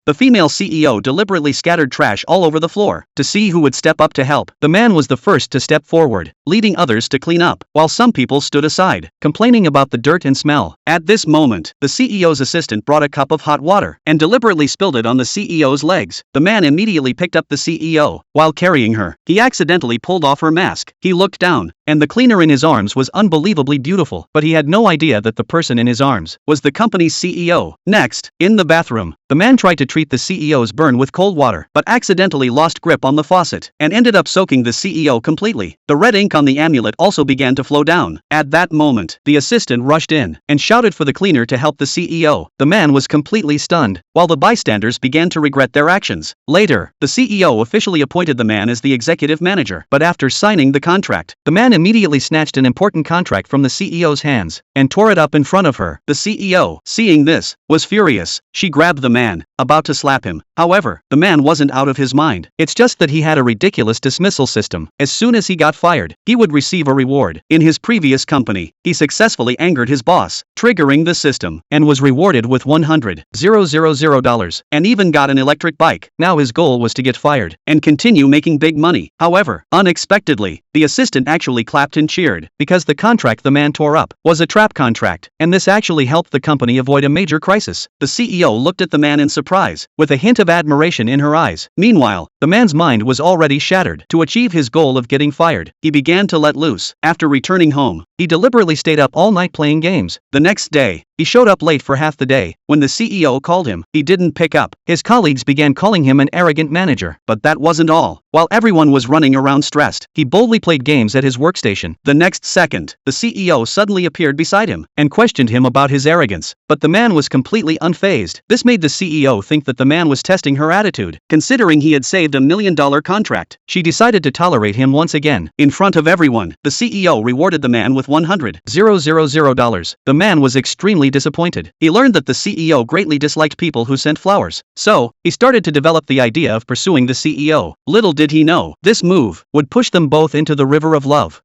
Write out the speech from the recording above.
The female CEO deliberately scattered trash all over the floor to see who would step up to help. The man was the first to step forward, leading others to clean up, while some people stood aside, complaining about the dirt and smell. At this moment, the CEO's assistant brought a cup of hot water and deliberately spilled it on the CEO's legs. The man immediately picked up the CEO. While carrying her, he accidentally pulled off her mask. He looked down, and the cleaner in his arms was unbelievably beautiful, but he had no idea that the person in his arms was the company's CEO. Next, in the bathroom, the man tried to treat the CEO's burn with cold water, but accidentally lost grip on the faucet and ended up soaking the CEO completely. The red ink on the amulet also began to flow down. At that moment, the assistant rushed in and shouted for the cleaner to help the CEO. The man was completely stunned, while the bystanders began to regret their actions. Later, the CEO officially appointed the man as the executive manager, but after signing the contract, the man immediately snatched an important contract from the CEO's hands and tore it up in front of her. The CEO, seeing this, was furious. She grabbed the man, about to slap him. However, the man wasn't out of his mind. It's just that he had a ridiculous dismissal system. As soon as he got fired, he would receive a reward. In his previous company, he successfully angered his boss, triggering the system, and was rewarded with $100,000 and even got an electric bike. Now his goal was to get fired and continue making big money. However, unexpectedly, the assistant actually clapped and cheered because the contract the man tore up was a trap contract, and this actually helped the company avoid a major crisis. The CEO looked at the man in surprise, with a hint of admiration in her eyes. Meanwhile, the man's mind was already shattered. To achieve his goal of getting fired, he began to let loose. After returning home, he deliberately stayed up all night playing games. The next day, he showed up late for half the day. When the CEO called him, he didn't pick up. His colleagues began calling him an arrogant manager. But that wasn't all. While everyone was running around stressed, he boldly played games at his workstation. The next second, the CEO suddenly appeared beside him and questioned him about his arrogance. But the man was completely unfazed. This made the CEO think that the man was testing her attitude. Considering he had saved $1 million contract, she decided to tolerate him once again. In front of everyone, the CEO rewarded the man with $100,000. The man was extremely disappointed. He learned that the CEO greatly disliked people who sent flowers. So, he started to develop the idea of pursuing the CEO. Little did he know, this move would push them both into the river of love.